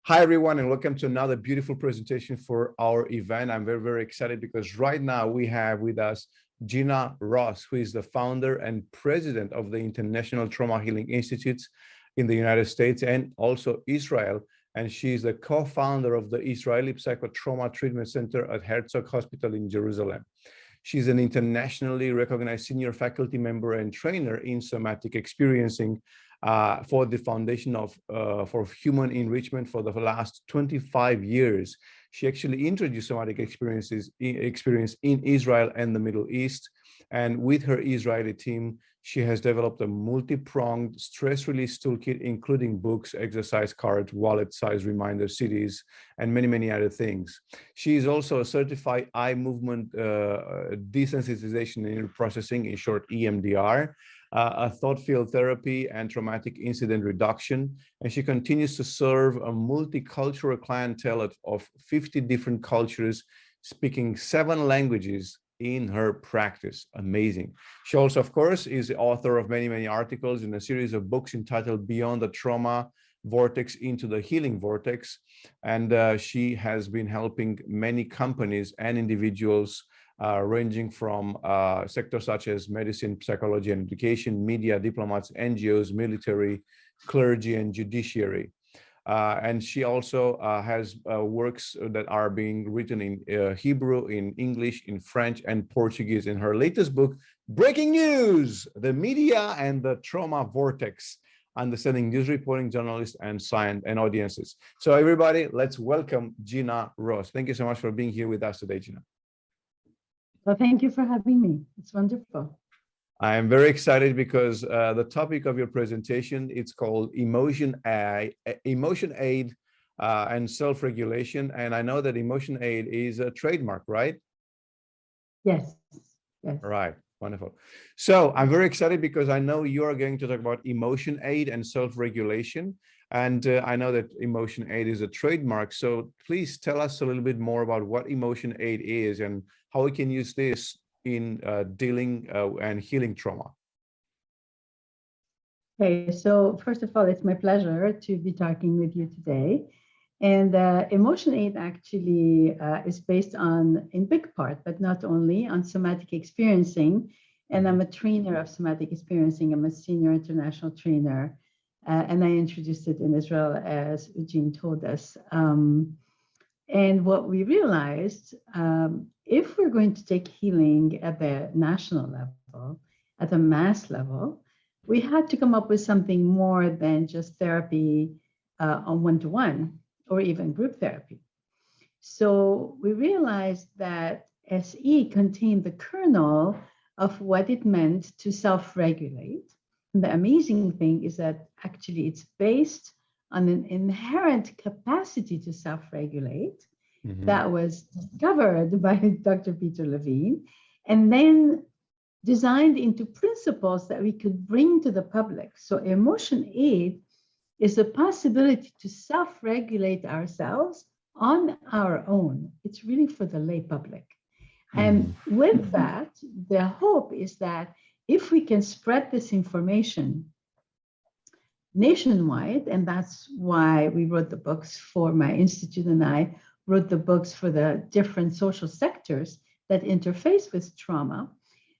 Hi, everyone, and welcome to another beautiful presentation for our event. I'm very, very excited because right now we have with us Gina Ross, who is the founder and president of the International Trauma Healing Institutes in the United States and also Israel. And she's the co-founder of the Israeli Psychotrauma Treatment Center at Herzog Hospital in Jerusalem. She's an internationally recognized senior faculty member and trainer in somatic experiencing for the Foundation for Human Enrichment for the last 25 years. She actually introduced somatic experience in Israel and the Middle East. And with her Israeli team, she has developed a multi-pronged stress release toolkit, including books, exercise cards, wallet-sized reminder CDs, and many, many other things. She is also a certified eye movement desensitization and processing, in short, EMDR, a thought field therapy and traumatic incident reduction. And she continues to serve a multicultural clientele of 50 different cultures, speaking 7 languages in her practice. Amazing. She also, of course, is the author of many, many articles in a series of books entitled Beyond the Trauma Vortex into the Healing Vortex. And she has been helping many companies and individuals ranging from sectors such as medicine, psychology, and education, media, diplomats, NGOs, military, clergy, and judiciary. And she also has works that are being written in Hebrew, in English, in French, and Portuguese. In her latest book, Breaking News, The Media and the Trauma Vortex, Understanding News Reporting, Journalists, and Science and Audiences. So everybody, let's welcome Gina Ross. Thank you so much for being here with us today, Gina. Well, thank you for having me. It's wonderful. I am very excited because the topic of your presentation, it's called EmotionAid and self-regulation. And I know that EmotionAid is a trademark, right? Yes. Yes. Right. Wonderful. So I'm very excited because I know you are going to talk about EmotionAid and self-regulation. And I know that EmotionAid is a trademark. So please tell us a little bit more about what EmotionAid is and how we can use this in dealing and healing trauma. Okay, so first of all, it's my pleasure to be talking with you today. And EmotionAid actually is based on, in big part, but not only, on somatic experiencing. And I'm a trainer of somatic experiencing. I'm a senior international trainer. And I introduced it in Israel, as Eugene told us. And what we realized, if we're going to take healing at the national level, at the mass level, we had to come up with something more than just therapy on one-to-one or even group therapy. So we realized that SE contained the kernel of what it meant to self-regulate. And the amazing thing is that actually it's based on an inherent capacity to self-regulate that was discovered by Dr. Peter Levine, and then designed into principles that we could bring to the public. So EmotionAid is a possibility to self-regulate ourselves on our own. It's really for the lay public. And with that, the hope is that if we can spread this information nationwide, and that's why we wrote the books for my institute, and I wrote the books for the different social sectors that interface with trauma,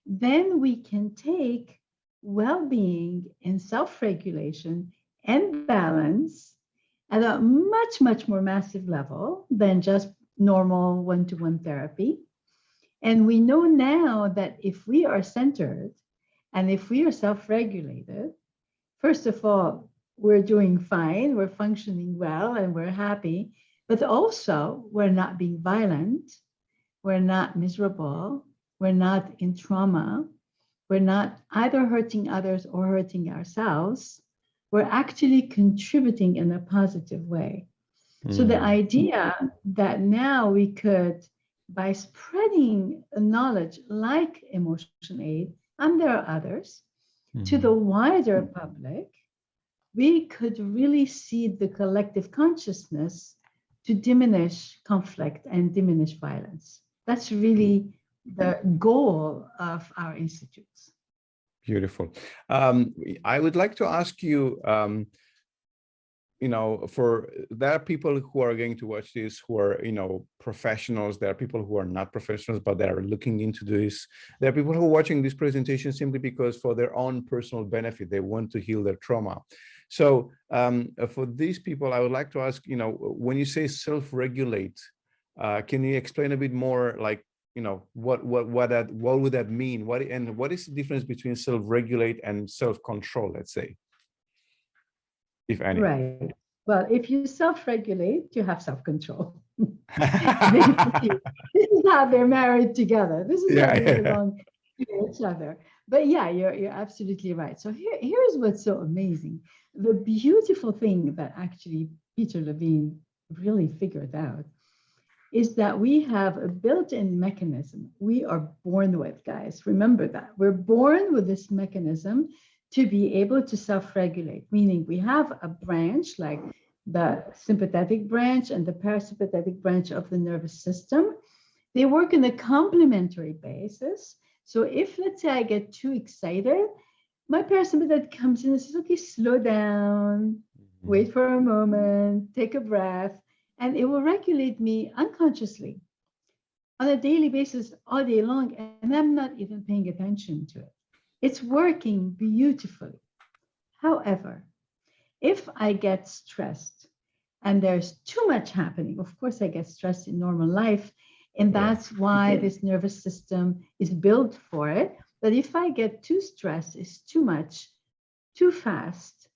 then we can take well-being and self-regulation and balance at a much, much more massive level than just normal one-to-one therapy. And we know now that if we are centered and if we are self-regulated, first of all, we're doing fine, we're functioning well, and we're happy, but also we're not being violent, we're not miserable, we're not in trauma, we're not either hurting others or hurting ourselves. We're actually contributing in a positive way. So the idea that now we could, by spreading knowledge like EmotionAid, and there are others, to the wider public, we could really seed the collective consciousness to diminish conflict and diminish violence. That's really the goal of our institutes. Beautiful. I would like to ask you, for there are people who are going to watch this who are, professionals. There are people who are not professionals, but they are looking into this. There are people who are watching this presentation simply because for their own personal benefit, they want to heal their trauma. So for these people, I would like to ask, when you say self-regulate, can you explain a bit more, like, what would that mean? What is the difference between self-regulate and self-control, let's say, if any? Right. Well, if you self-regulate, you have self-control. Basically, this is how they're married together. This is how Yeah, they yeah. belong to each other. But yeah, you're absolutely right. So here's what's so amazing. The beautiful thing that actually Peter Levine really figured out is that we have a built-in mechanism we are born with, guys. Remember that. We're born with this mechanism to be able to self-regulate, meaning we have a branch like the sympathetic branch and the parasympathetic branch of the nervous system. They work on a complementary basis. So if, let's say, I get too excited, my parasympathetic comes in and says, okay, slow down, wait for a moment, take a breath, and it will regulate me unconsciously on a daily basis all day long, and I'm not even paying attention to it. It's working beautifully. However, if I get stressed and there's too much happening, of course, I get stressed in normal life, and Yeah. that's why this nervous system is built for it. But if I get too stressed, it's too much, too fast,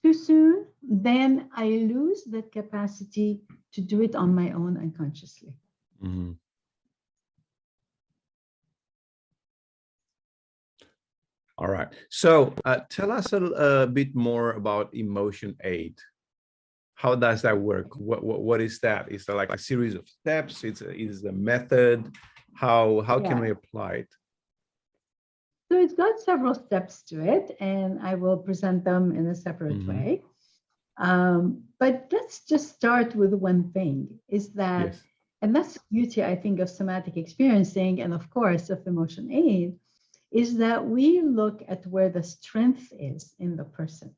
too soon, then I lose that capacity to do it on my own unconsciously. Mm-hmm. All right. So tell us a bit more about EmotionAid. How does that work? What is that? Is that like a series of steps? Is a method? How can we Yeah. apply it? So it's got several steps to it, and I will present them in a separate Mm-hmm. way. But let's just start with one thing is that, Yes. and that's the beauty, I think, of somatic experiencing and, of course, of EmotionAid, is that we look at where the strength is in the person.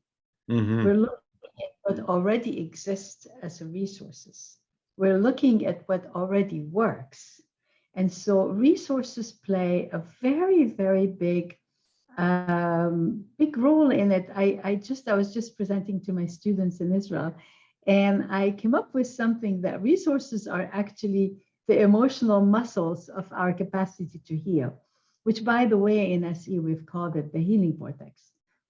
Mm-hmm. We're looking at what already exists as resources. We're looking at what already works. And so resources play a very, very big role in it. I was just presenting to my students in Israel, and I came up with something that resources are actually the emotional muscles of our capacity to heal, which, by the way, in SE, we've called it the healing vortex.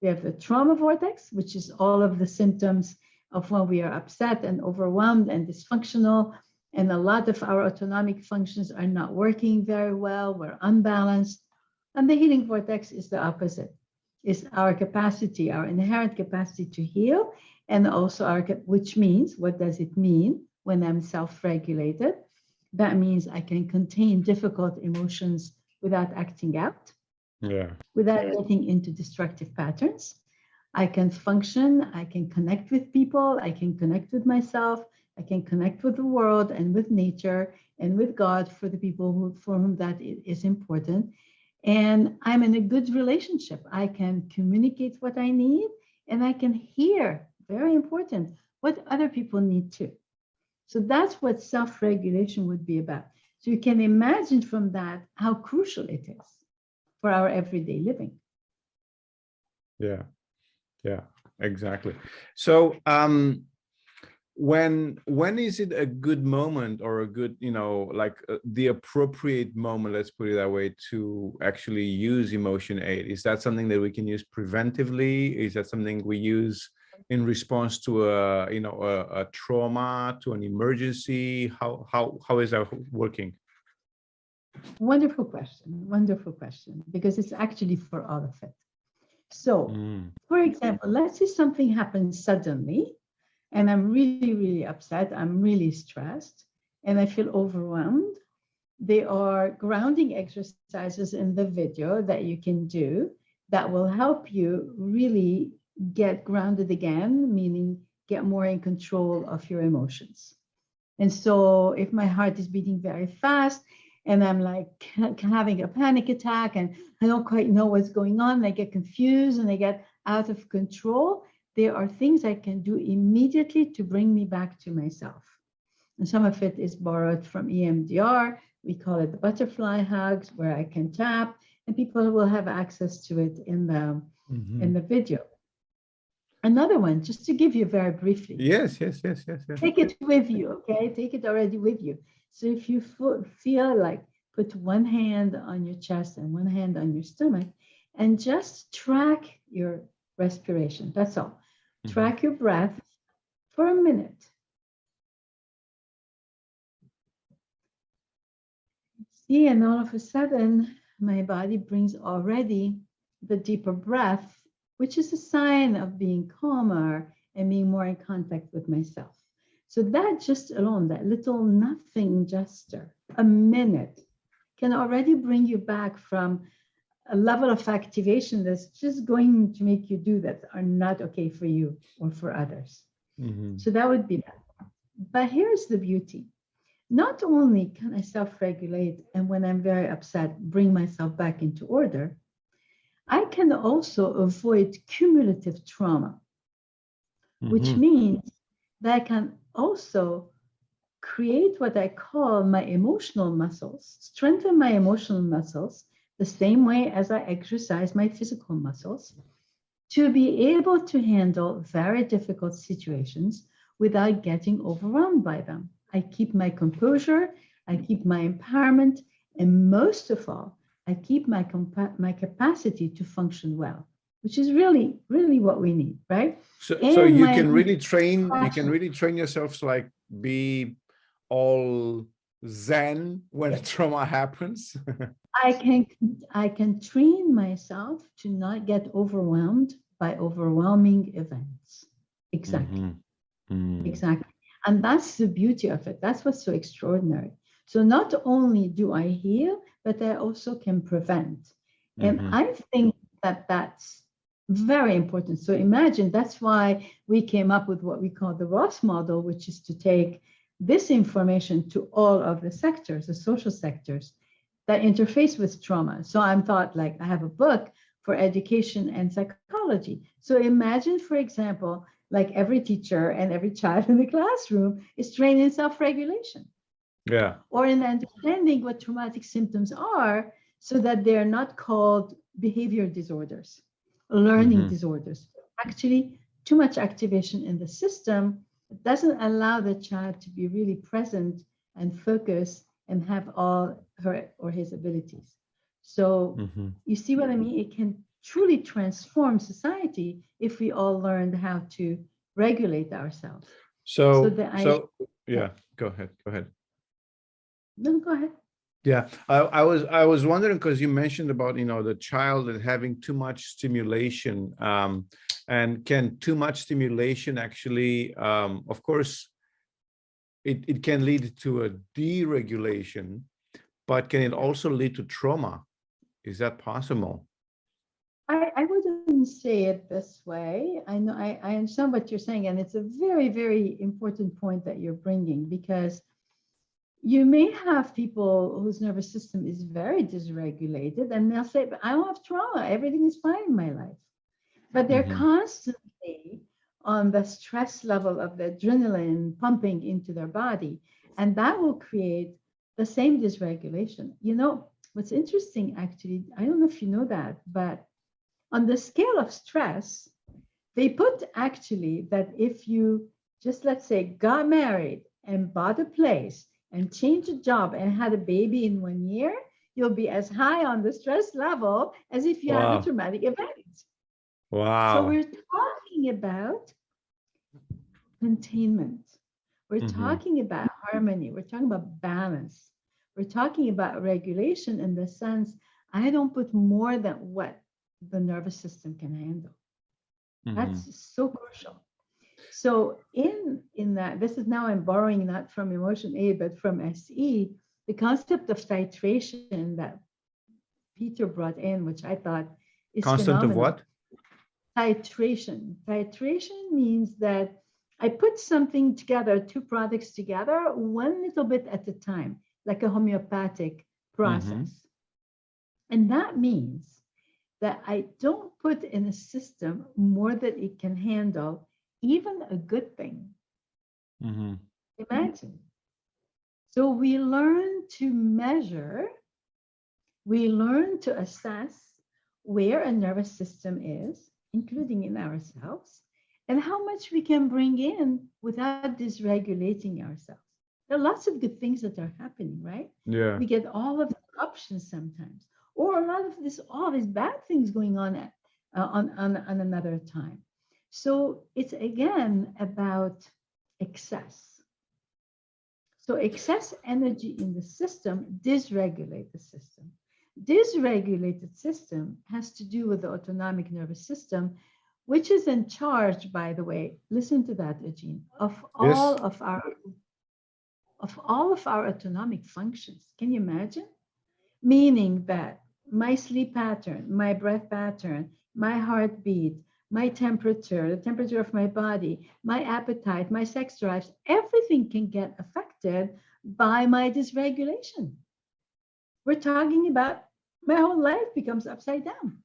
We have the trauma vortex, which is all of the symptoms of when we are upset and overwhelmed and dysfunctional, and a lot of our autonomic functions are not working very well, we're unbalanced. And the healing vortex is the opposite, is our capacity, our inherent capacity to heal, and also which means, what does it mean when I'm self-regulated? That means I can contain difficult emotions without acting out, Yeah. without getting into destructive patterns. I can function, I can connect with people, I can connect with myself, I can connect with the world and with nature and with God for the people for whom that is important. And I'm in a good relationship. I can communicate what I need and I can hear, very important, what other people need too. So that's what self-regulation would be about. So you can imagine from that how crucial it is for our everyday living. Yeah. Yeah, exactly. So when is it a good moment or a good, the appropriate moment, let's put it that way, to actually use EmotionAid? Is that something that we can use preventively? Is that something we use in response to a trauma, to an emergency? How is that working? Wonderful question, because it's actually for all of it. So, for example, let's say something happens suddenly, and I'm really, really upset, I'm really stressed, and I feel overwhelmed. There are grounding exercises in the video that you can do that will help you really get grounded again, meaning get more in control of your emotions. And so if my heart is beating very fast and I'm like having a panic attack and I don't quite know what's going on, I get confused and I get out of control, there are things I can do immediately to bring me back to myself. And some of it is borrowed from EMDR. We call it the butterfly hugs, where I can tap, and people will have access to it in the video. Another one, just to give you very briefly. Yes. Take it with you, okay? Take it already with you. So if you feel like, put one hand on your chest and one hand on your stomach, and just track your respiration. That's all. Track your breath for a minute. See, and all of a sudden, my body brings already the deeper breath, which is a sign of being calmer and being more in contact with myself. So that just alone, that little nothing gesture, a minute, can already bring you back from a level of activation that's just going to make you do that are not okay for you or for others. So that would be that. But here's the beauty. Not only can I self-regulate, and when I'm very upset, bring myself back into order, I can also avoid cumulative trauma, which means that I can also create what I call my emotional muscles, strengthen my emotional muscles the same way as I exercise my physical muscles, to be able to handle very difficult situations without getting overwhelmed by them. I keep my composure, I keep my empowerment, and most of all, I keep my capacity to function well, which is really, really what we need, right? So you can really train, yourself to like be all zen when a trauma happens. I can train myself to not get overwhelmed by overwhelming events. Exactly. Exactly. And that's the beauty of it. That's what's so extraordinary. So not only do I heal, but I also can prevent. And I think that that's very important. So imagine, that's why we came up with what we call the Ross model, which is to take this information to all of the sectors, the social sectors that interface with trauma. So I'm thought like I have a book for education and psychology. So imagine, for example, like every teacher and every child in the classroom is trained in self-regulation. Yeah. Or in understanding what traumatic symptoms are, so that they're not called behavior disorders, learning disorders. Actually, too much activation in the system doesn't allow the child to be really present and focus and have all her or his abilities. So you see what I mean? It can truly transform society if we all learned how to regulate ourselves. So yeah, go ahead. No, go ahead. Yeah, I was wondering, because you mentioned about, the child and having too much stimulation, and can too much stimulation actually, of course, it can lead to a deregulation, but can it also lead to trauma? Is that possible? I wouldn't say it this way. I know I understand what you're saying, and it's a very, very important point that you're bringing, because you may have people whose nervous system is very dysregulated, and they'll say, but I don't have trauma, everything is fine in my life. But they're constantly on the stress level of the adrenaline pumping into their body, and that will create the same dysregulation. What's interesting, actually, I don't know if you know that, but on the scale of stress, they put actually that if you just, let's say, got married and bought a place and changed a job and had a baby in 1 year, you'll be as high on the stress level as if you had a traumatic event. Wow. So we're talking about containment. We're talking about harmony. We're talking about balance. We're talking about regulation in the sense, I don't put more than what the nervous system can handle. That's so crucial. So in that, this is now I'm borrowing not from EmotionAid, but from SE, the concept of titration that Peter brought in, which I thought is constant phenomenal. Of what? Titration. Titration means that I put something together, two products together, one little bit at a time, like a homeopathic process. And that means that I don't put in a system more than it can handle, even a good thing. Mm-hmm. Imagine. So we learn to measure, we learn to assess where a nervous system is, including in ourselves, and how much we can bring in without dysregulating ourselves. There are lots of good things that are happening, right? Yeah. We get all of the options sometimes, or a lot of this, all these bad things going on on another time. So it's again about excess. So excess energy in the system dysregulate the system. Dysregulated system has to do with the autonomic nervous system, which is in charge, by the way, listen to that, Eugene, Yes. of all of our autonomic functions. Can you imagine? Meaning that my sleep pattern, my breath pattern, my heartbeat, my temperature, the temperature of my body, my appetite, my sex drives, everything can get affected by my dysregulation. We're talking about my whole life becomes upside down.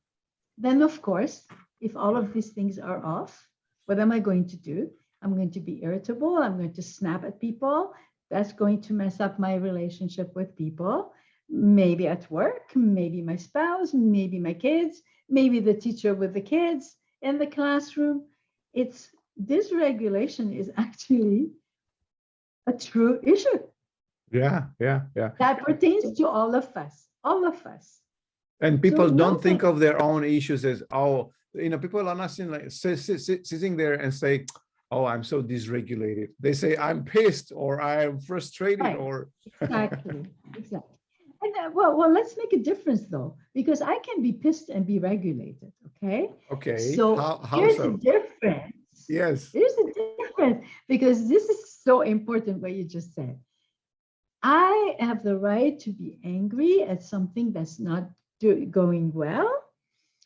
Then, of course, if all of these things are off, what am I going to do? I'm going to be irritable. I'm going to snap at people. That's going to mess up my relationship with people. Maybe at work, maybe my spouse, maybe my kids, maybe the teacher with the kids in the classroom. It's dysregulation is actually a true issue Yeah. Yeah. Yeah. that pertains to all of us, all of us. And So people no don't think thing, of their own issues as, oh, people are not sitting like sitting there and say, oh, I'm so dysregulated. They say, I'm pissed or I'm frustrated right? or Exactly, exactly. And well, let's make a difference though, because I can be pissed and be regulated. Okay, okay, so how here's the so? difference. Yes. Here's the difference because this is so important. What you just said. I have the right to be angry at something that's not going well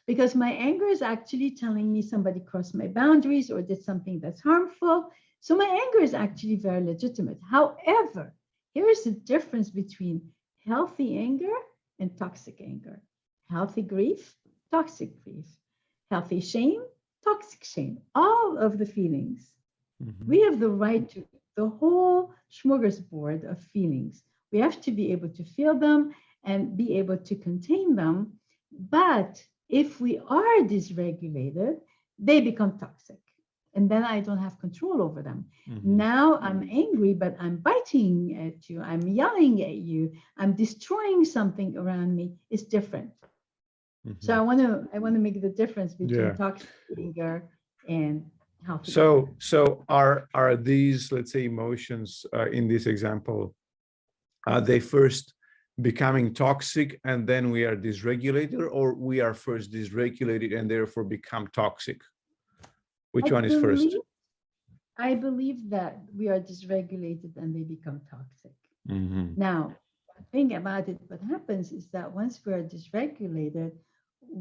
because my anger is actually telling me somebody crossed my boundaries or did something that's harmful. So my anger is actually very legitimate. However, here is the difference between healthy anger and toxic anger. Healthy grief, toxic grief. Healthy shame, toxic shame. All of the feelings. Mhm. We have the right to the whole smorgasbord of feelings. We have to be able to feel them and be able to contain them. But if we are dysregulated, they become toxic. And then I don't have control over them. Mhm. Now I'm angry, but I'm biting at you. I'm yelling at you. I'm destroying something around me. It's different. So Mhm. I want to make the difference between Yeah. toxic anger and healthy So, anger. are these, let's say, emotions in this example, are they first becoming toxic and then we are dysregulated, or we are first dysregulated and therefore become toxic? I Which one is first? believe I believe that we are dysregulated and they become toxic. Mhm. Now, the thing about it, what happens is that once we are dysregulated,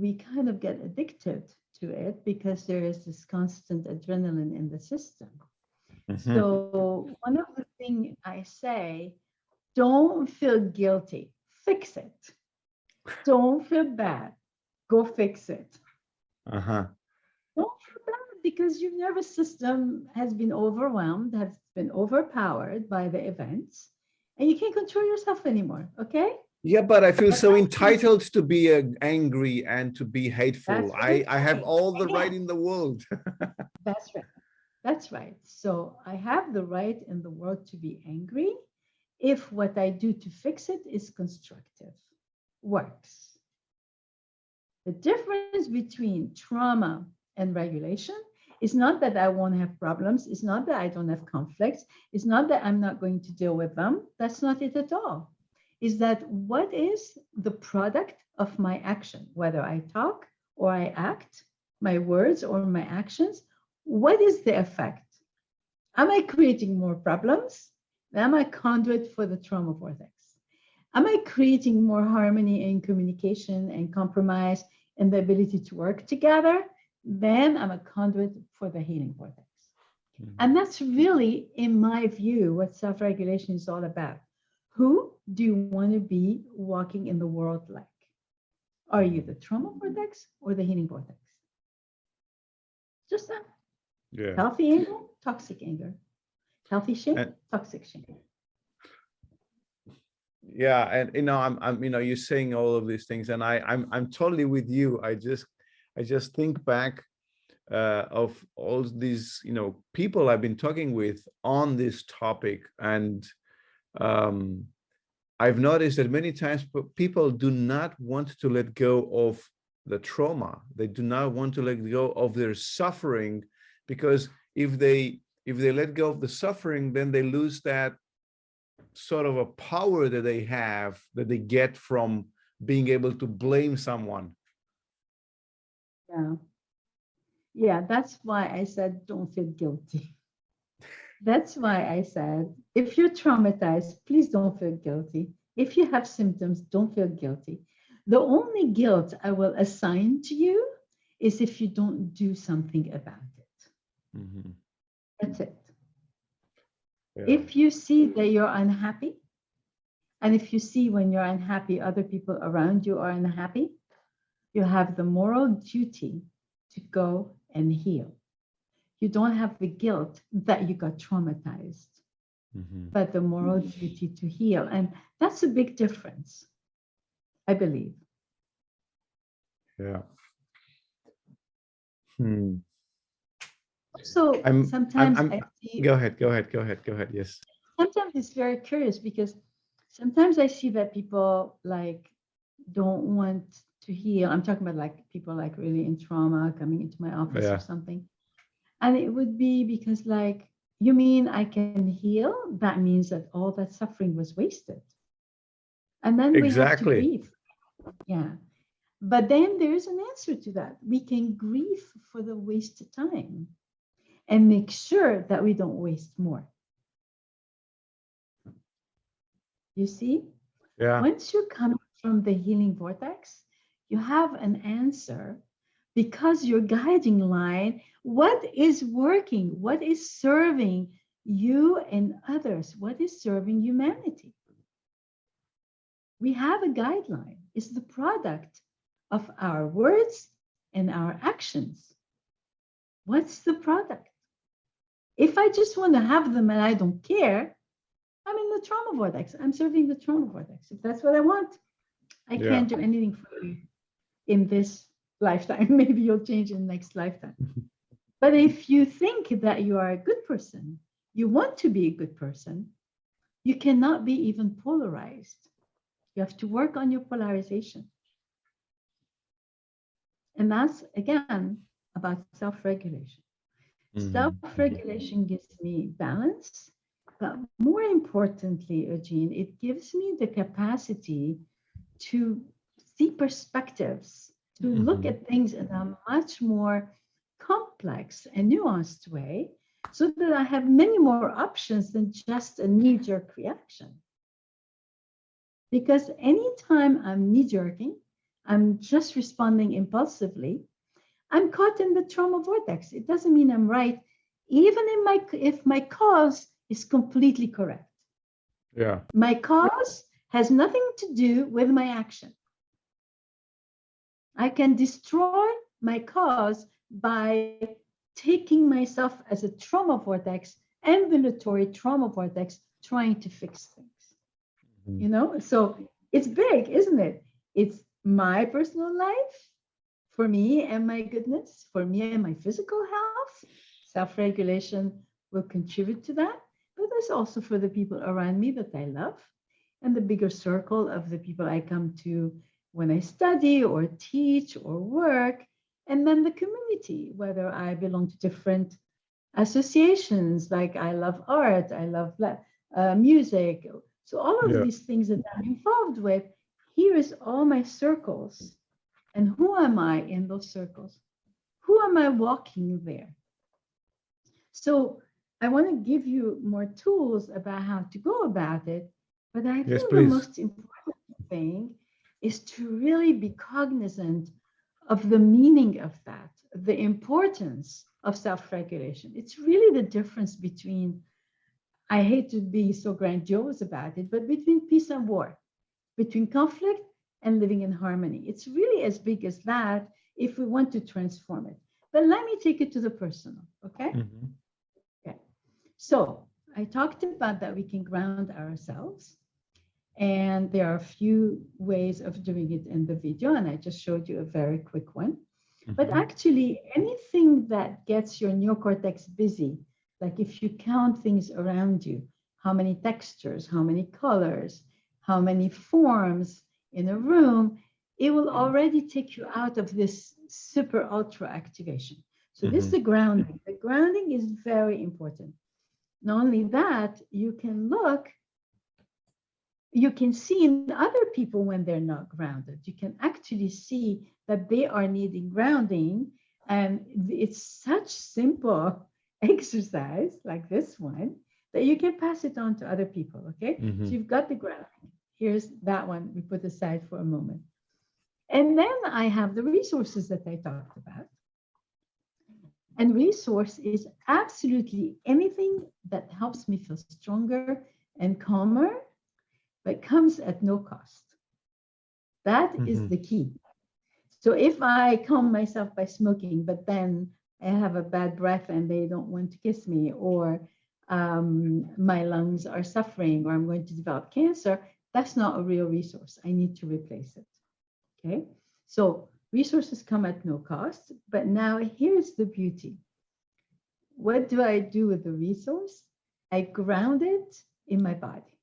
we kind of get addicted to it because there is this constant adrenaline in the system. Mhm. So one of the things I say, don't feel guilty, fix it. Don't feel bad, go fix it. Uh-huh. Don't feel bad because your nervous system has been overwhelmed, has been overpowered by the events, and you can't control yourself anymore. Okay? Yeah, but I feel But so actually, entitled to be angry and to be hateful. that's what I'm I have saying. all the right Again, in the world. that's right. That's right. So I have the right in the world to be angry if what I do to fix it is constructive, works. The difference between trauma and regulation is not that I won't have problems. It's not that I don't have conflicts. It's not that I'm not going to deal with them. That's not it at all. Is that what is the product of my action, whether I talk or I act, my words or my actions? What is the effect? Am I creating more problems? Am I conduit for the trauma vortex? Am I creating more harmony and communication and compromise and the ability to work together? Then I'm a conduit for the healing vortex. Mhm. And that's really, in my view, what self regulation is all about. Who do you want to be walking in the world like? Are you the trauma vortex or the healing vortex? Just that. Yeah. Healthy anger, toxic anger. Healthy shame, And toxic shame. yeah, and you're saying all of these things, and I'm totally with you. I just think back of all these people I've been talking with on this topic, and I've noticed that many times people do not want to let go of the trauma. They do not want to let go of their suffering, because if they let go of the suffering, then they lose that sort of a power that they have, that they get from being able to blame someone. Yeah. Yeah, that's why I said don't feel guilty. That's why I said if you're traumatized, please don't feel guilty. If you have symptoms, don't feel guilty. The only guilt I will assign to you is if you don't do something about it. Mm-hmm. That's it. Yeah. If you see that you're unhappy, and if you see when you're unhappy, other people around you are unhappy, you have the moral duty to go and heal. You don't have the guilt that you got traumatized, Mm-hmm. but the moral duty to heal. And that's a big difference, I believe. Yeah. So sometimes I see. Go ahead. Yes. Sometimes it's very curious because sometimes I see that people like don't want to heal. I'm talking about like people like really in trauma coming into my office or Yeah. something. And it would be because like, you mean I can heal? That means that all that suffering was wasted. And then we have to Exactly. grieve. Yeah. But then there's an answer to that. We can grieve for the wasted time and make sure that we don't waste more. You see? Yeah. Once you come from the healing vortex, you have an answer because your guiding line, what is working, what is serving you and others, what is serving humanity. We have a guideline. It's the product of our words and our actions. What's the product? If I just want to have them and I don't care, I'm in the trauma vortex. I'm serving the trauma vortex. If that's what I want, I can't do anything for you in this lifetime. Maybe you'll change in the next lifetime. But if you think that you are a good person, you want to be a good person, you cannot be even polarized. You have to work on your polarization. And that's, again, about self-regulation. Mm-hmm. Self-regulation gives me balance, but more importantly, Eugene, it gives me the capacity to see perspectives, to look at things in a much more complex and nuanced way, so that I have many more options than just a knee-jerk reaction. Because anytime I'm knee-jerking, I'm just responding impulsively, I'm caught in the trauma vortex. It doesn't mean I'm right, even if my cause is completely correct. Yeah. My cause has nothing to do with my action. I can destroy my cause by taking myself as a trauma vortex, ambulatory trauma vortex, trying to fix things. You know, so it's big, isn't it? It's my personal life, for me and my goodness, for me and my physical health. Self-regulation will contribute to that, but there's also for the people around me that I love, and the bigger circle of the people I come to when I study or teach or work, and then the community, whether I belong to different associations, like I love art, I love music. So all of these things that I'm involved with, here is all my circles. And who am I in those circles? Who am I walking there? So I want to give you more tools about how to go about it. But I think the most important thing is to really be cognizant of the meaning of that, the importance of self-regulation. It's really the difference between, I hate to be so grandiose about it, but between peace and war, between conflict and living in harmony. It's really as big as that if we want to transform it. But let me take it to the personal, okay? Mhm. Okay. So I talked about that we can ground ourselves. And there are a few ways of doing it in the video, and I just showed you a very quick one. But Mhm. actually, anything that gets your neocortex busy, like if you count things around you, how many textures, how many colors, how many forms in a room, it will already take you out of this super ultra activation. So this is Mhm. the grounding. The grounding is very important. Not only that, you can see in other people when they're not grounded. You can actually see that they are needing grounding. And it's such simple exercise like this one that you can pass it on to other people. Okay. So Mhm. you've got the grounding. Here's that one we put aside for a moment. And then I have the resources that I talked about. And resource is absolutely anything that helps me feel stronger and calmer, but comes at no cost. That is Mhm. the key. So if I calm myself by smoking, but then I have a bad breath and they don't want to kiss me, or my lungs are suffering, or I'm going to develop cancer, that's not a real resource. I need to replace it. Okay. So resources come at no cost. But now here's the beauty. What do I do with the resource? I ground it in my body.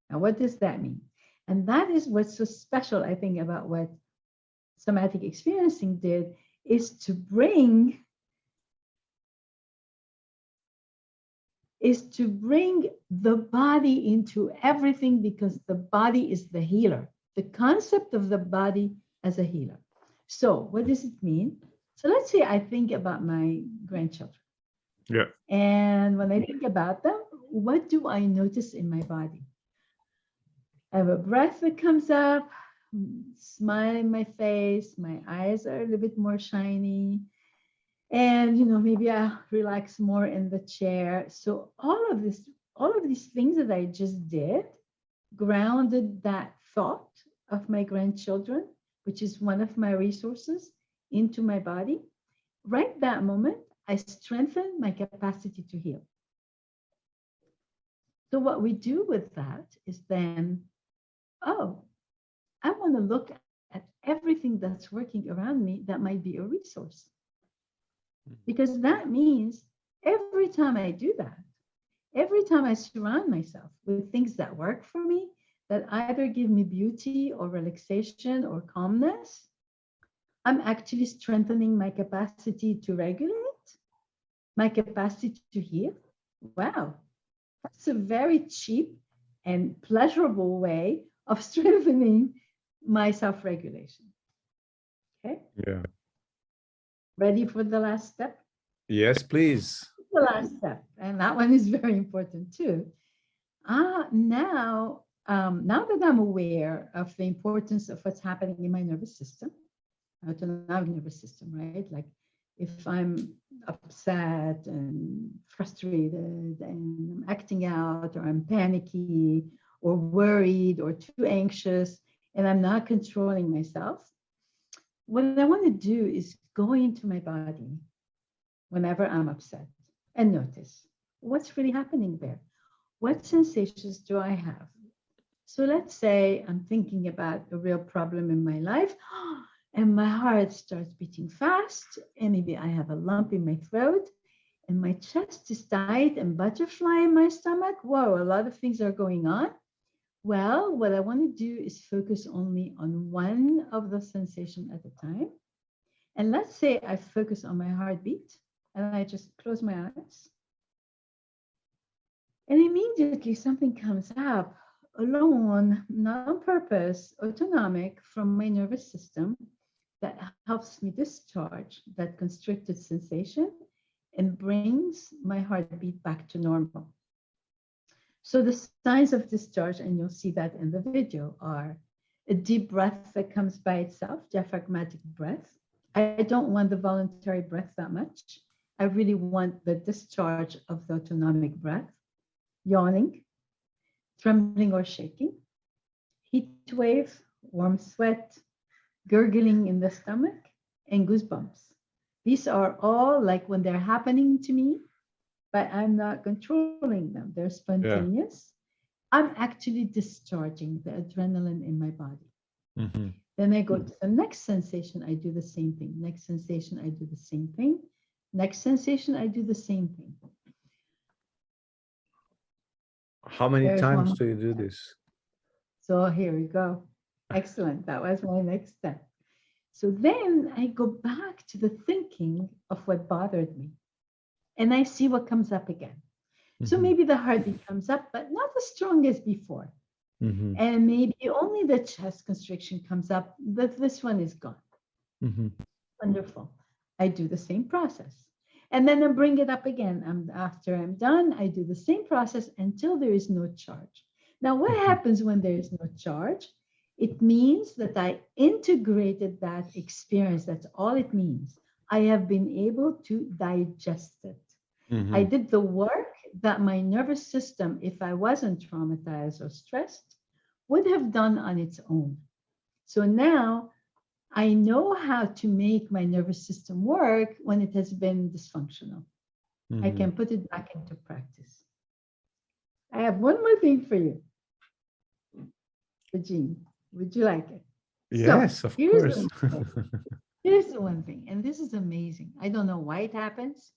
Now, what does that mean? And that is what's so special, I think, about what somatic experiencing did, is to bring the body into everything, because the body is the healer. The concept of the body as a healer. So what does it mean? So let's say I think about my grandchildren. Yeah. And when I think about them, what do I notice in my body? I have a breath that comes up, smile in my face, my eyes are a little bit more shiny. And maybe I relax more in the chair. So all of these things that I just did grounded that thought of my grandchildren, which is one of my resources, into my body. Right that moment, I strengthen my capacity to heal. So what we do with that is then, oh, I want to look at everything that's working around me that might be a resource. Because that means every time I do that, every time I surround myself with things that work for me, that either give me beauty or relaxation or calmness, I'm actually strengthening my capacity to regulate, my capacity to heal. Wow, that's a very cheap and pleasurable way of strengthening my self-regulation. Okay, Yeah. ready for the last step? Yes, please. The last step, and that one is very important too. Now that I'm aware of the importance of what's happening in my nervous system, autonomic nervous system, right? Like if I'm upset and frustrated and I'm acting out, or I'm panicky or worried or too anxious, and I'm not controlling myself, what I want to do is go into my body whenever I'm upset and notice what's really happening there. What sensations do I have? So let's say I'm thinking about a real problem in my life, and my heart starts beating fast, and maybe I have a lump in my throat, and my chest is tight and butterfly in my stomach. Whoa, a lot of things are going on. Well, what I want to do is focus only on one of the sensations at a time. And let's say I focus on my heartbeat and I just close my eyes. And immediately something comes up, alone, not on purpose, autonomic, from my nervous system, that helps me discharge that constricted sensation and brings my heartbeat back to normal. So the signs of discharge, and you'll see that in the video, are a deep breath that comes by itself, diaphragmatic breath. I don't want the voluntary breath that much. I really want the discharge of the autonomic breath. Yawning, trembling or shaking, heat wave, warm sweat, gurgling in the stomach, and goosebumps. These are all like when they're happening to me, but I'm not controlling them. They're Yeah. spontaneous. I'm actually discharging the adrenaline in my body. Mhm. Then I go to the next sensation, I do the same thing. Next sensation, I do the same thing. Next sensation, I do the same thing. How many There's one times more do you do step. this? So here we go. Excellent. That was my next step. So then I go back to the thinking of what bothered me and I see what comes up again. So Mhm. maybe the heartbeat comes up, but not as strong as before. Mhm. And maybe only the chest constriction comes up, but this one is gone. Mhm. Wonderful. I do the same process. And then I bring it up again. After I'm done, I do the same process until there is no charge. Now, what Mhm. happens when there is no charge? It means that I integrated that experience. That's all it means. I have been able to digest it. I Mhm. did the work that my nervous system, if I wasn't traumatized or stressed, would have done on its own. So now I know how to make my nervous system work when it has been dysfunctional. I Mhm. can put it back into practice. I have one more thing for you, Jean. Would you like it? So Yes, of course. here's the one thing, and this is amazing. I don't know why it happens,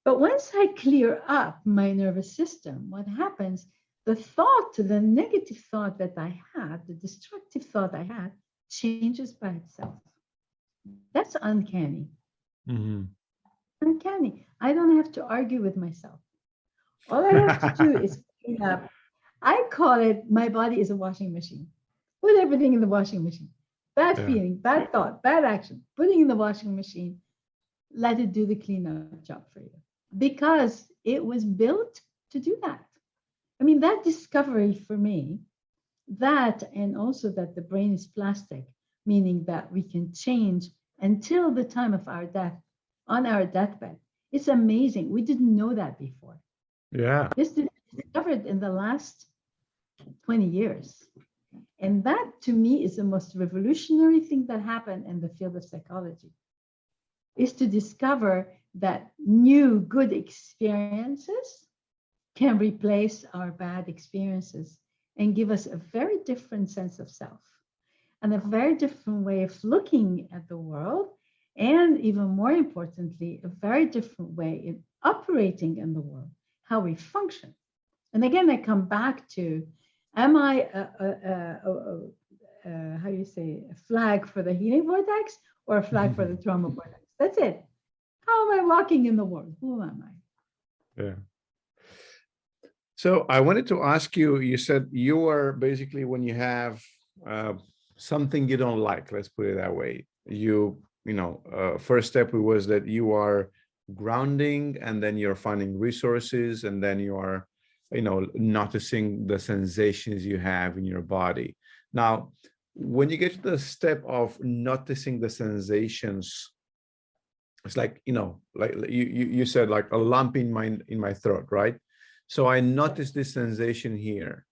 but once I clear up my nervous system, what happens? The negative thought that I had, the destructive thought I had, changes by itself. That's uncanny. Mhm. Uncanny. I don't have to argue with myself. All I have to do is clean up. I call it my body is a washing machine. Put everything in the washing machine. Bad Yeah. feeling, bad thought, bad action. Putting in the washing machine. Let it do the cleanup job for you because it was built to do that. I mean, that discovery for me, that and also that the brain is plastic, meaning that we can change until the time of our death on our deathbed. It's amazing. We didn't know that before. Yeah. This is discovered in the last 20 years. And that to me is the most revolutionary thing that happened in the field of psychology is to discover that new good experiences can replace our bad experiences and give us a very different sense of self and a very different way of looking at the world. And even more importantly, a very different way in operating in the world, how we function. And again, I come back to, am I how do you say, a flag for the healing vortex or a flag for the trauma vortex? That's it. How am I walking in the world? Who am I? Yeah. So I wanted to ask you, you said you are basically when you have uh, something you don't like, let's put it that way, first step was that you are grounding and then you're finding resources and then you are, noticing the sensations you have in your body. Now, when you get to the step of noticing the sensations, it's like, like you said, like a lump in my throat, right? So I notice this sensation here.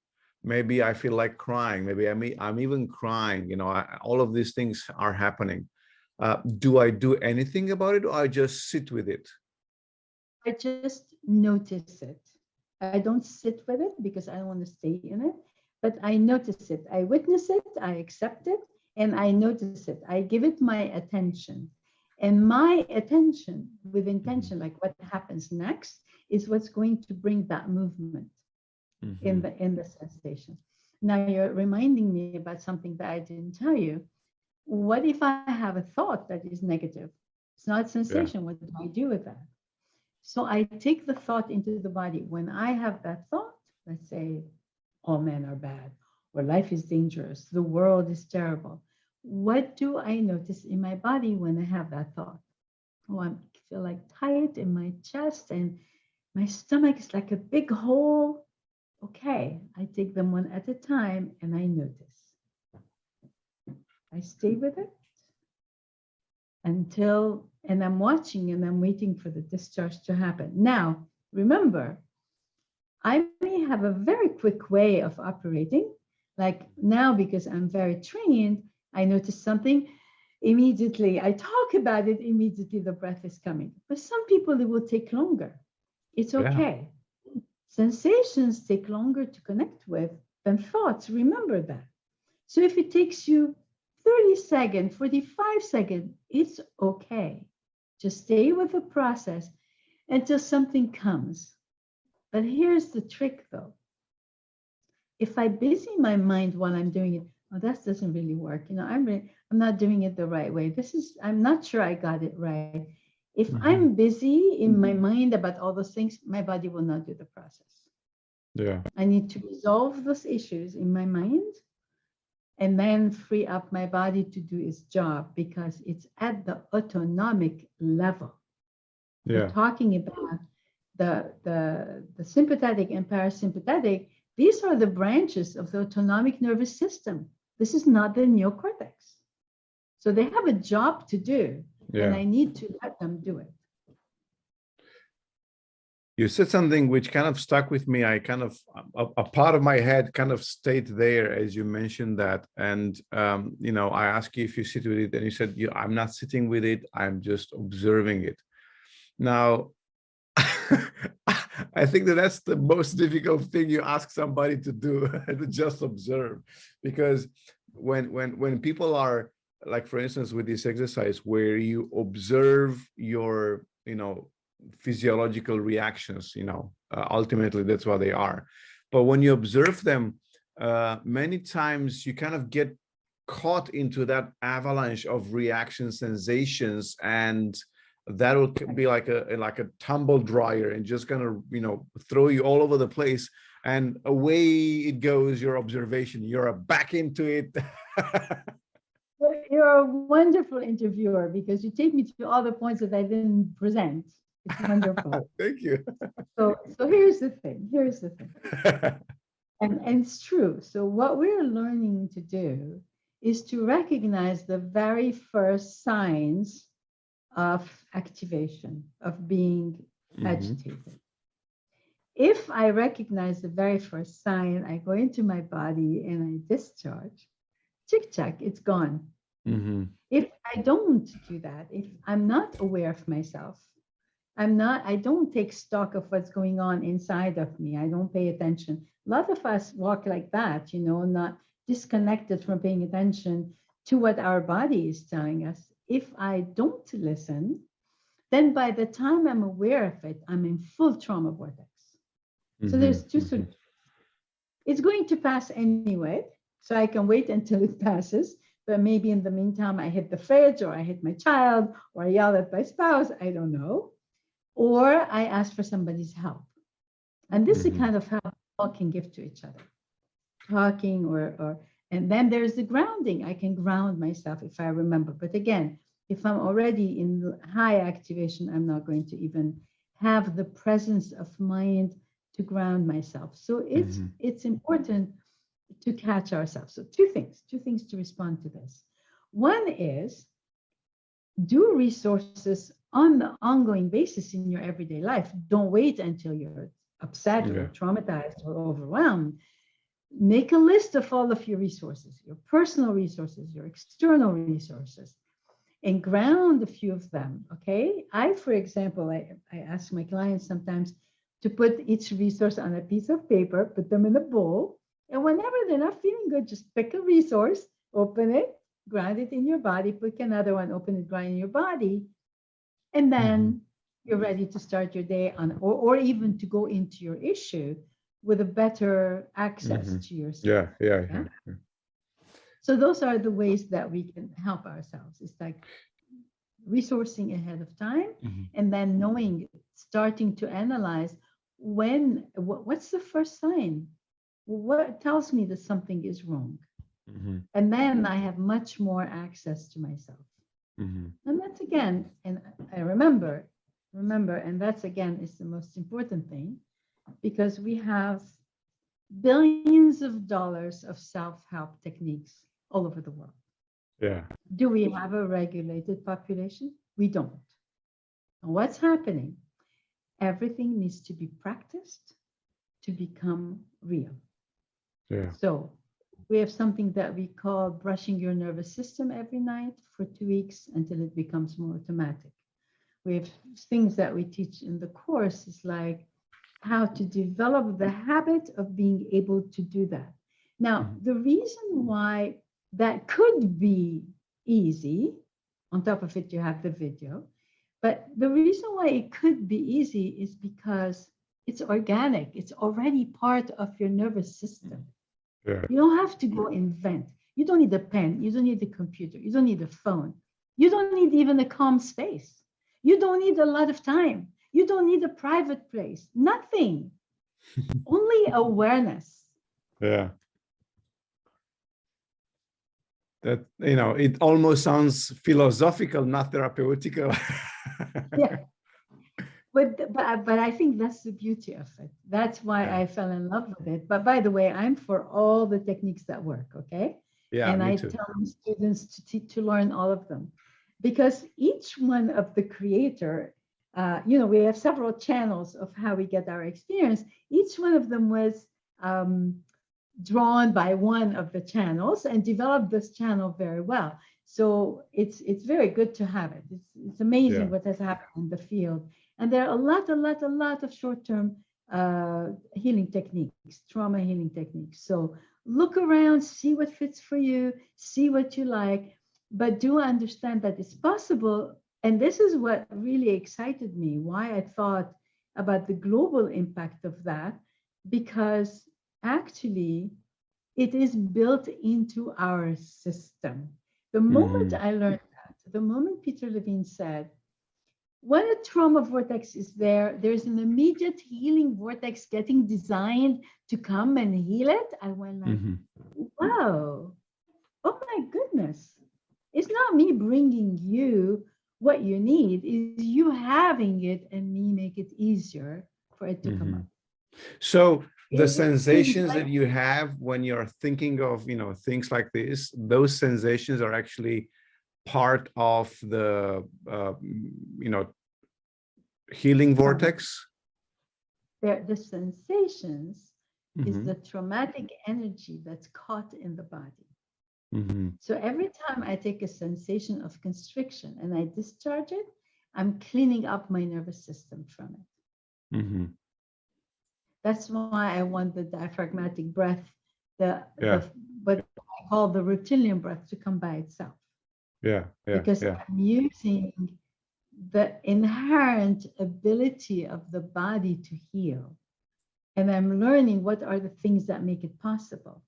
Maybe I feel like crying. Maybe I'm even crying. All of these things are happening. Do I do anything about it, or I just sit with it? I just notice it. I don't sit with it because I don't want to stay in it, but I notice it. I witness it, I accept it, and I notice it. I give it my attention. And my attention with Mhm. intention, like what happens next, is what's going to bring that movement Mhm. in the sensation. Now you're reminding me about something that I didn't tell you. What if I have a thought that is negative? It's not Yeah. sensation. What do I do with that? So I take the thought into the body. When I have that thought, let's say, all men are bad, or life is dangerous, the world is terrible. What do I notice in my body when I have that thought? Oh, I feel like tight in my chest and my stomach is like a big hole. Okay, I take them one at a time and I notice. I stay with it until, and I'm watching and I'm waiting for the discharge to happen. Now, remember, I may have a very quick way of operating, Like now, because I'm very trained, I notice something immediately. I talk about it immediately, the breath is coming. But some people, it will take longer. It's Yeah. okay. Sensations take longer to connect with than thoughts. Remember that. So if it takes you 30 seconds, 45 seconds, it's okay. Just stay with the process until something comes. But here's the trick though. If I busy my mind while I'm doing it, oh, that doesn't really work. I'm not doing it the right way. I'm not sure I got it right. If Mhm. I'm busy in my mind about all those things, my body will not do the process. Yeah. I need to resolve those issues in my mind and then free up my body to do its job because it's at the autonomic level. We're Yeah. talking about the sympathetic and parasympathetic. These are the branches of the autonomic nervous system. This is not the neocortex. So they have a job to do, and Yeah. I need to let them do it. You said something which kind of stuck with me. I kind of a part of my head kind of stayed there as you mentioned that, and I asked you if you sit with it, and you said, I'm not sitting with it. I'm just observing it." Now, I think that that's the most difficult thing you ask somebody to do, to just observe, because when people are like, for instance, with this exercise where you observe your physiological reactions, ultimately that's what they are. But when you observe them, many times you kind of get caught into that avalanche of reaction sensations, and that will be like a tumble dryer and just gonna throw you all over the place, and away it goes, your observation, you're back into it. You're a wonderful interviewer because you take me to all the points that I didn't present. It's wonderful. Thank you. So here's the thing. Here's the thing. And it's true. So what we're learning to do is to recognize the very first signs of activation, of being agitated. If I recognize the very first sign, I go into my body and I discharge, chick, it's gone. If I don't do that, if I'm not aware of myself, I don't take stock of what's going on inside of me. I don't pay attention. A lot of us walk like that, not disconnected from paying attention to what our body is telling us. If I don't listen, then by the time I'm aware of it, I'm in full trauma vortex. So there's two solutions. It's going to pass anyway, so I can wait until it passes. But maybe in the meantime, I hit the fridge, or I hit my child, or I yell at my spouse. I don't know. Or I ask for somebody's help. And this is the kind of help all can give to each other. Talking and then there's the grounding. I can ground myself if I remember. But again, if I'm already in high activation, I'm not going to even have the presence of mind to ground myself. So it's important to catch ourselves. So two things to respond to this. One is, do resources on the ongoing basis in your everyday life. Don't wait until you're upset or traumatized or overwhelmed. Make a list of all of your resources, your personal resources, your external resources, and ground a few of them. Okay. For example, I ask my clients sometimes to put each resource on a piece of paper, put them in a bowl, and whenever they're not feeling good, just pick a resource, open it, ground it in your body, pick another one, open it, ground in your body, and then you're ready to start your day on, or even to go into your issue with a better access to yourself. Yeah. So those are the ways that we can help ourselves. It's like resourcing ahead of time, and then knowing, starting to analyze what's the first sign? What tells me that something is wrong? And then I have much more access to myself. And that's again, and I remember, and that's again is the most important thing, because we have billions of dollars of self-help techniques all over the world. Yeah. Do we have a regulated population? We don't. And what's happening? Everything needs to be practiced to become real. Yeah. So We have something that we call brushing your nervous system every night for 2 weeks until it becomes more automatic. We have things that we teach in the course is like how to develop the habit of being able to do that. Now, the reason why that could be easy, on top of it, you have the video, but the reason why it could be easy is because it's organic. It's already part of your nervous system. Yeah. You don't have to go invent. You don't need a pen. You don't need a computer. You don't need a phone. You don't need even a calm space. You don't need a lot of time. You don't need a private place. Nothing. Only awareness. Yeah. That, it almost sounds philosophical, not therapeutical. Yeah. But I think that's the beauty of it. That's why I fell in love with it. But by the way, I'm for all the techniques that work, okay? Yeah, and me I too. tell my students to learn all of them, because each one of the creator, we have several channels of how we get our experience. Each one of them was drawn by one of the channels and developed this channel very well. So it's very good to have it. It's amazing what has happened in the field. And there are a lot of short-term healing techniques, trauma healing techniques. So look around, see what fits for you, see what you like, but do understand that it's possible. And this is what really excited me, why I thought about the global impact of that, because actually it is built into our system. The moment I learned that, the moment Peter Levine said, when a trauma vortex is there, there's an immediate healing vortex getting designed to come and heal it. I went like, wow, oh my goodness. It's not me bringing you what you need, is you having it and me make it easier for it to come up. So the sensations that you have when you're thinking of, things like this, those sensations are actually part of the, healing vortex? The sensations is the traumatic energy that's caught in the body. So every time I take a sensation of constriction and I discharge it, I'm cleaning up my nervous system from it. That's why I want the diaphragmatic breath, what I call the reptilian breath, to come by itself. Because I'm using the inherent ability of the body to heal. And I'm learning what are the things that make it possible.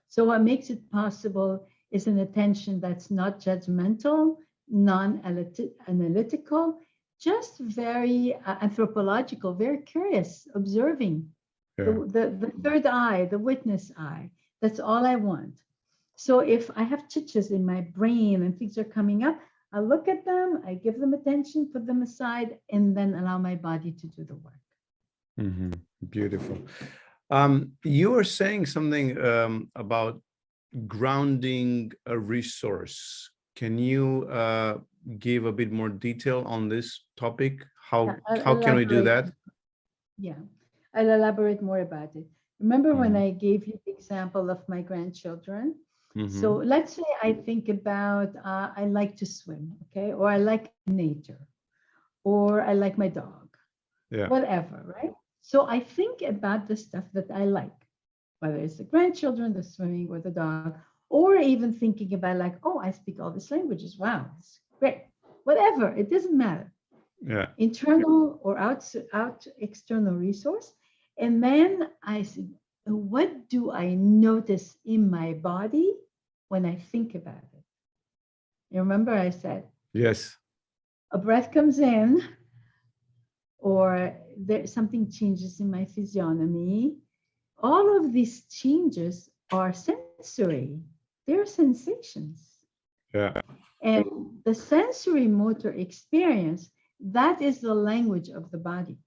So what makes it possible is an attention that's not judgmental, non-analytical, just very anthropological, very curious, observing. The third eye, the witness eye, that's all I want. So if I have chichas in my brain and things are coming up, I look at them, I give them attention, put them aside, and then allow my body to do the work. Beautiful. You were saying something about grounding a resource. Can you give a bit more detail on this topic? How can we do that? Yeah, I'll elaborate more about it. Remember when I gave you the example of my grandchildren? So let's say I think about, I like to swim, okay? Or I like nature, or I like my dog, whatever, right? So I think about the stuff that I like, whether it's the grandchildren, the swimming, or the dog, or even thinking about like, oh, I speak all these languages. Wow, it's great. Whatever, it doesn't matter. Internal or out external resource. And then I said, what do I notice in my body when I think about it? You remember I said, yes, a breath comes in, or something changes in my physiognomy. All of these changes are sensory. They're sensations. And the sensory motor experience, that is the language of the body.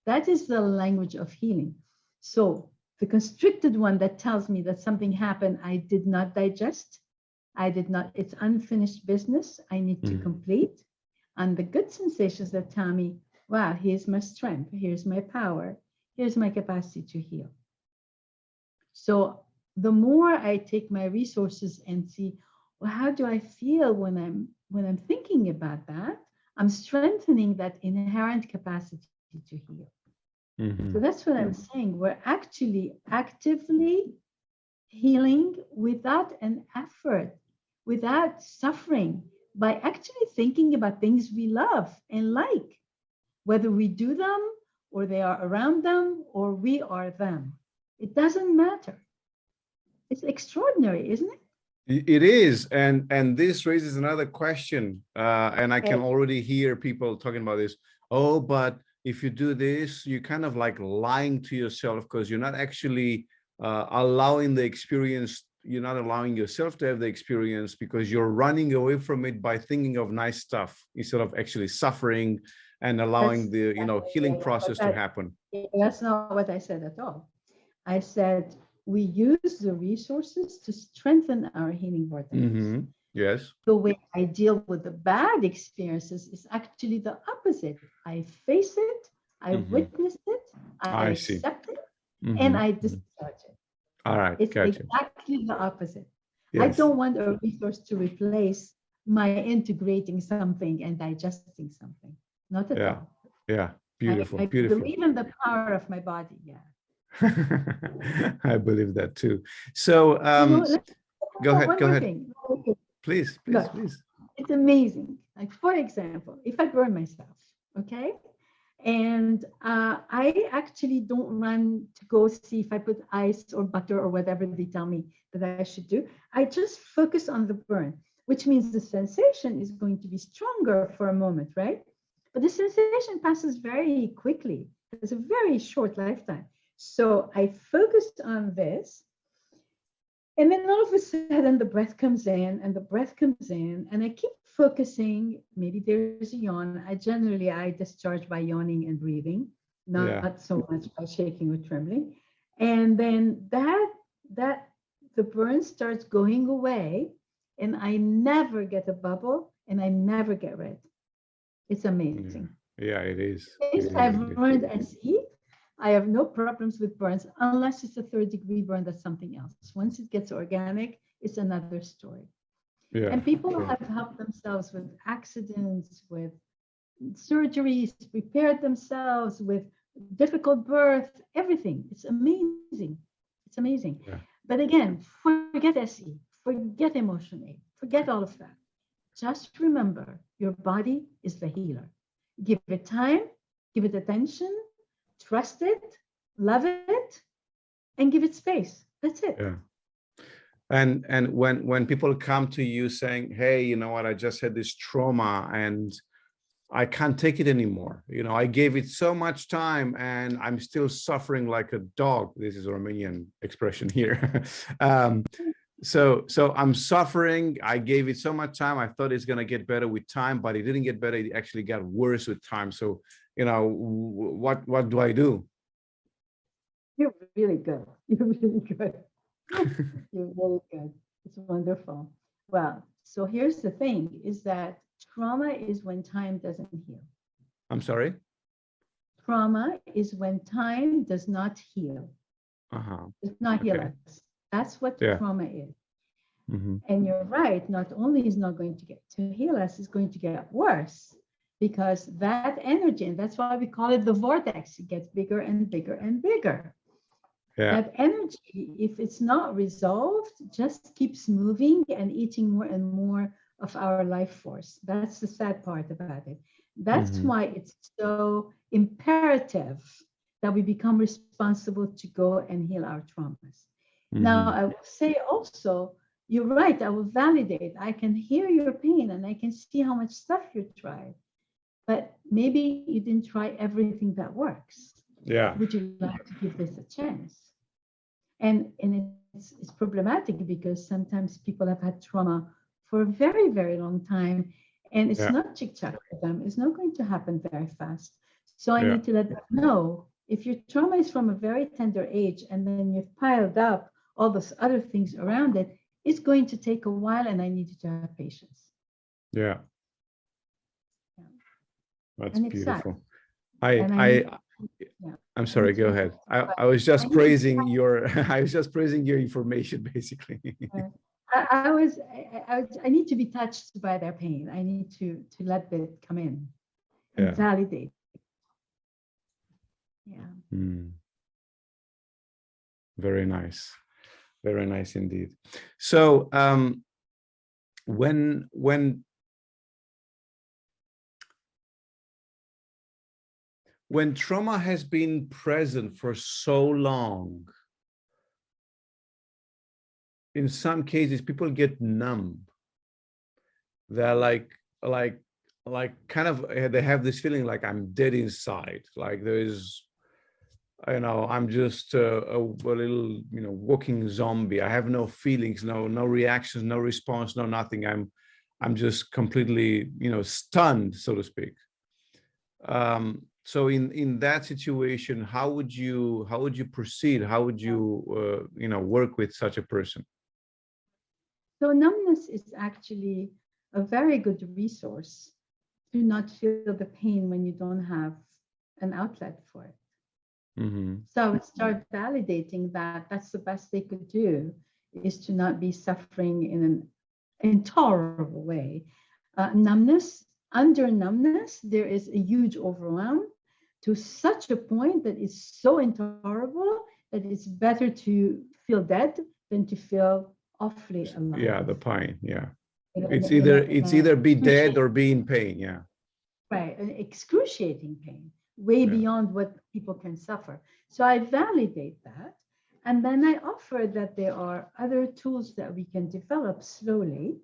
That is the language of healing. So the constricted one that tells me that something happened, I did not digest, it's unfinished business, I need to complete. And the good sensations that tell me, wow, here's my strength, here's my power, here's my capacity to heal. So the more I take my resources and see, well, how do I feel when I'm thinking about that? I'm strengthening that inherent capacity to heal. So Mhm. that's what I'm saying. We're actually actively healing without an effort, without suffering, by actually thinking about things we love and like, whether we do them or they are around them or we are them. It doesn't matter. It's extraordinary, isn't it? It is, and this raises another question, and I can Okay. already hear people talking about this. Oh, but if you do this, you're kind of like lying to yourself because you're not actually allowing the experience. You're not allowing yourself to have the experience because you're running away from it by thinking of nice stuff instead of actually suffering and allowing That's the healing but process to happen. that's not what I said at all. I said we use the resources to strengthen our healing vortex. Yes. The way I deal with the bad experiences is actually the opposite. I face it, I Hmm. witness it, I I see. accept it, and Hmm. I discharge it. All right. It's Gotcha. exactly the opposite. I Yes. don't want a resource to replace my integrating something and digesting something. Not at Yeah. all. Yeah. Beautiful. I Beautiful. believe in the power of my body. Yeah. I believe that too. So Let's go talk about ahead. one Go more ahead. thing. Please, please, Look, please. it's amazing. Like, for example, if I burn myself, okay, and I actually don't run to go see if I put ice or butter or whatever they tell me that I should do. I just focus on the burn, which means the sensation is going to be stronger for a moment, right? But the sensation passes very quickly. It's a very short lifetime. So I focused on this, and then all of a sudden the breath comes in and the breath comes in, and I keep focusing. Maybe there's a yawn. I discharge by yawning and breathing, Yeah. not so much by shaking or trembling. And then that the burn starts going away, and I never get a bubble and I never get red. It's Yeah. amazing. Yeah, it is. Since It is I've indeed. learned SE, I have no problems with burns unless it's a third degree burn. That's something else. Once it gets organic, it's another story. Yeah. And people Yeah. have helped themselves with accidents, with surgeries, prepared themselves with difficult birth, everything. It's amazing. It's amazing. Yeah. But again, forget SE, forget emotion aid, forget all of that. Just remember your body is the healer. Give it time, give it attention, trust it, love it, and give it space. That's it. Yeah. And when people come to you saying, hey, you know what, I just had this trauma and I can't take it anymore. I gave it so much time and I'm still suffering like a dog. This is a Romanian expression here. So I'm suffering. I gave it so much time. I thought it's gonna get better with time, but it didn't get better. It actually got worse with time. So, what do I do? You're really good. You're really good. You're really good. It's wonderful. Well, so here's the thing is that trauma is when time doesn't heal. I'm sorry. Trauma is when time does not heal. Uh-huh. Does not heal Okay. us. That's what Yeah. trauma is. Mm-hmm. And you're right, not only is not going to get to heal us, it's going to get worse because that energy, and that's why we call it the vortex, it gets bigger and bigger and bigger. Yeah. That energy, if it's not resolved, just keeps moving and eating more and more of our life force. That's the sad part about it. That's Mm-hmm. why it's so imperative that we become responsible to go and heal our traumas. Now, Mm-hmm. I will say also, you're right, I will validate. I can hear your pain and I can see how much stuff you tried, but maybe you didn't try everything that works. Yeah. Would you like to give this a chance? And it's problematic because sometimes people have had trauma for a very, very long time, and it's Yeah. not chick-chack for them. It's not going to happen very fast. So I Yeah. need to let them know if your trauma is from a very tender age and then you've piled up all those other things around it, it's going to take a while, and I need you to have patience. Yeah. Yeah. That's And it's sad. beautiful. I And I I need Yeah. I'm sorry, go ahead. I was just praising your, I was just praising your information, basically. I need to be touched by their pain. I need to let it come in and Yeah. validate. Yeah. Very nice. Very nice indeed. So when trauma has been present for so long, in some cases people get numb. They're like kind of, they have this feeling like I'm dead inside, like there's, you know, I'm just a little, you know, walking zombie. I have no feelings, no reactions, no response, no nothing. I'm just completely, you know, stunned, so to speak. So in that situation, how would you proceed? How would you you know, work with such a person? So numbness is actually a very good resource to not feel the pain when you don't have an outlet for it. So I would start validating that that's the best they could do, is to not be suffering in an intolerable way. Under numbness, there is a huge overwhelm to such a point that is so intolerable that it's better to feel dead than to feel awfully alive. Yeah, the pain. Yeah, it's In either be dead or be in pain. Yeah, right, an excruciating pain, way beyond what people can suffer. So I validate that. And then I offer that there are other tools that we can develop slowly.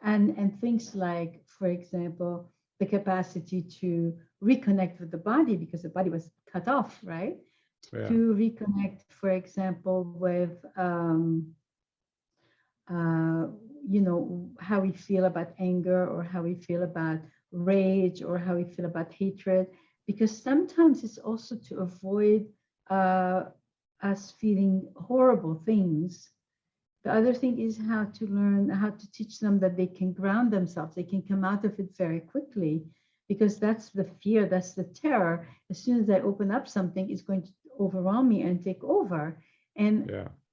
And things like, for example, the capacity to reconnect with the body because the body was cut off, right? yeah. To reconnect, for example, with, you know, how we feel about anger or how we feel about rage or how we feel about hatred, because sometimes it's also to avoid us feeling horrible things. The other thing is how to learn, how to teach them that they can ground themselves. They can come out of it very quickly, because that's the fear, that's the terror. As soon as I open up something, it's going to overwhelm me and take over. And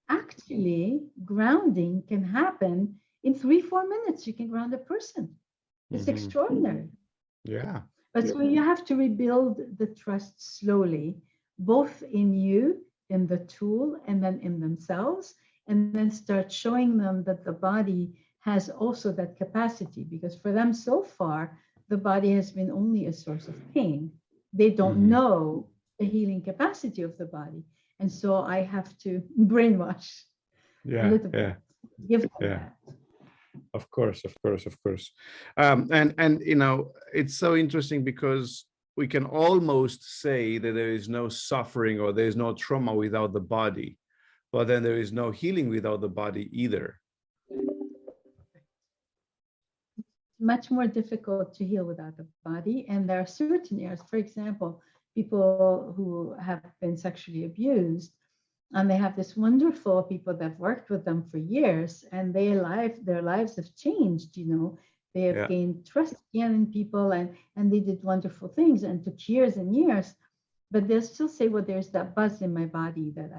actually, grounding can happen in 3-4 minutes. You can ground a person. It's extraordinary. Yeah. But so you have to rebuild the trust slowly, both in you, in the tool, and then in themselves, and then start showing them that the body has also that capacity, because for them so far, the body has been only a source of pain. They don't know the healing capacity of the body. And so I have to brainwash a little bit, give them that. Of course. And you know, it's so interesting because we can almost say that there is no suffering or there is no trauma without the body, but then there is no healing without the body either. Much more difficult to heal without the body. And there are certain areas, for example, people who have been sexually abused, and they have this wonderful people that have worked with them for years, and their lives have changed, you know. They have gained trust again in people, and they did wonderful things, and took years and years. But they'll still say, well, there's that buzz in my body that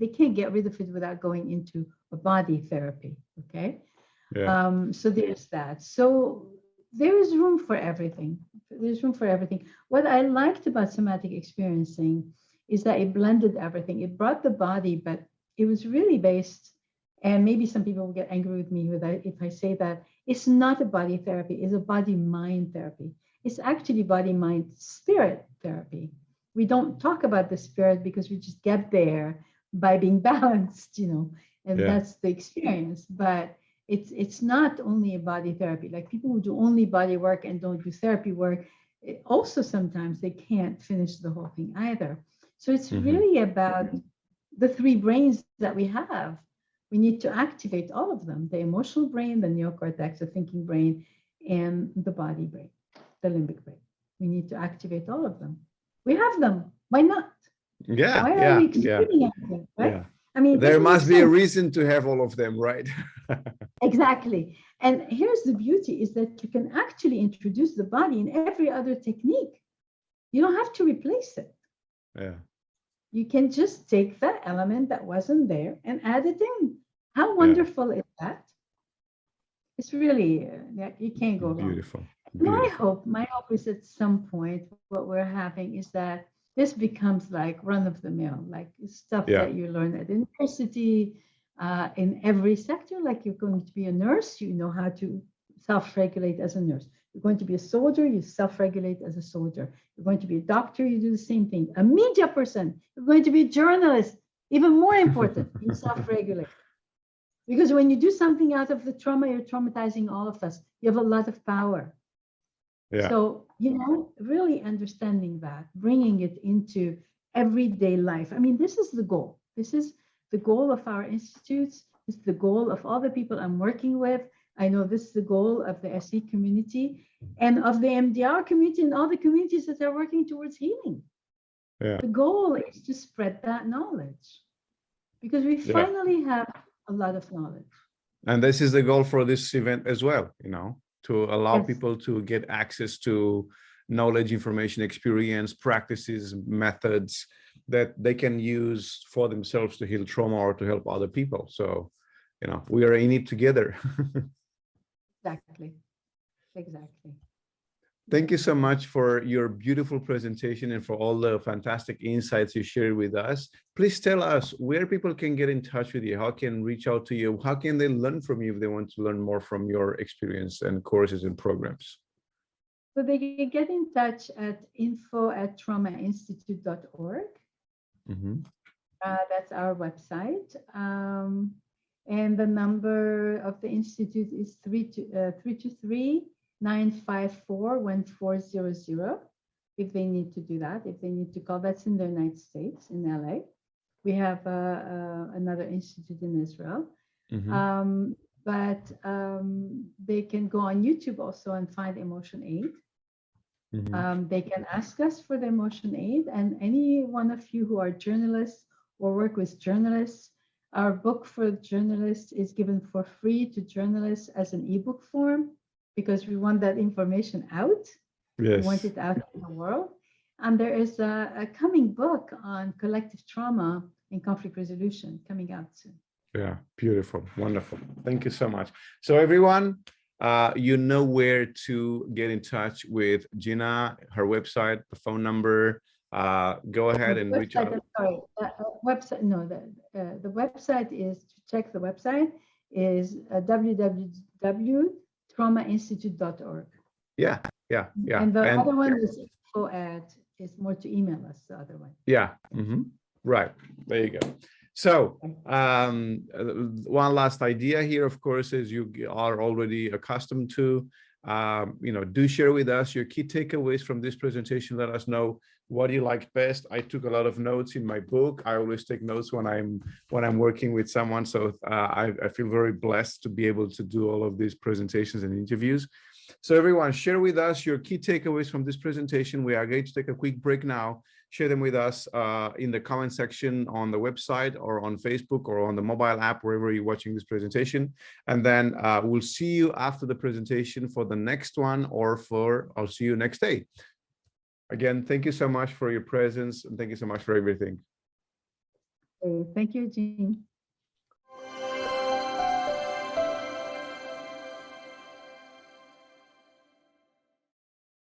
they can't get rid of it without going into a body therapy. Okay. So there's that. So there is room for everything. There's room for everything. What I liked about somatic experiencing is that it blended everything. It brought the body, but it was really based, and maybe some people will get angry with me if I say that, it's not a body therapy, it's a body-mind therapy. It's actually body-mind-spirit therapy. We don't talk about the spirit because we just get there by being balanced, you know, and that's the experience. But it's not only a body therapy. Like people who do only body work and don't do therapy work, also sometimes they can't finish the whole thing either. So it's really about the 3 brains that we have. We need to activate all of them: the emotional brain, the neocortex, the thinking brain, and the body brain, the limbic brain. We need to activate all of them. We have them. Why not? Why are we excluding everything, right? I mean, there must be a reason to have all of them, right? Exactly. And here's the beauty, is that you can actually introduce the body in every other technique. You don't have to replace it. Yeah. You can just take that element that wasn't there and add it in. How Yeah. wonderful is that? It's really, yeah, you can't go wrong. Beautiful. Beautiful. My hope is at some point what we're having is that this becomes like run of the mill, like stuff Yeah. that you learn at university, in every sector. Like you're going to be a nurse, you know how to self-regulate as a nurse. You're going to be a soldier, you self-regulate as a soldier. You're going to be a doctor, you do the same thing. A media person, you're going to be a journalist, even more important, you self-regulate. Because when you do something out of the trauma, you're traumatizing all of us. You have a lot of power. Yeah. So, really understanding that, bringing it into everyday life. I mean, this is the goal. This is the goal of our institutes. This is the goal of all the people I'm working with. I know this is the goal of the SE community and of the MDR community and all the communities that are working towards healing. Yeah. The goal is to spread that knowledge because we Yeah. finally have a lot of knowledge. And this is the goal for this event as well, to allow Yes. people to get access to knowledge, information, experience, practices, methods that they can use for themselves to heal trauma or to help other people. So, we are in it together. Exactly. Exactly. Thank you so much for your beautiful presentation and for all the fantastic insights you shared with us. Please tell us where people can get in touch with you, how can reach out to you, how can they learn from you if they want to learn more from your experience and courses and programs. So they can get in touch at info@traumainstitute.org. Mm-hmm. That's our website. And the number of the institute is 323-954-1400. If they need to do that, if they need to call, that's in the United States, in LA. We have another institute in Israel. Mm-hmm. But they can go on YouTube also and find EmotionAid. Mm-hmm. They can ask us for the EmotionAid, and any one of you who are journalists or work with journalists, our book for journalists is given for free to journalists as an ebook form because we want that information out. We want Yes. it out in the world. And there is a coming book on collective trauma and conflict resolution coming out soon. Yeah, beautiful, wonderful. Thank you so much. So everyone, you know where to get in touch with Gina, her website, the phone number. Go ahead and reach out. Sorry, website. No, the website is to check the website is www.traumainstitute.org. Yeah, yeah, yeah. And the And other one is is more to email us. The other one. yeah, right. There you go. So one last idea here, of course, is you are already accustomed to, do share with us your key takeaways from this presentation. Let us know what you liked best. I took a lot of notes in my book. I always take notes when I'm working with someone. So I feel very blessed to be able to do all of these presentations and interviews. So everyone, share with us your key takeaways from this presentation. We are going to take a quick break now. Share them with us in the comment section on the website or on Facebook or on the mobile app, wherever you're watching this presentation. And then we'll see you after the presentation for the next one, or I'll see you next day. Again, thank you so much for your presence, and thank you so much for everything. Thank you, Jean.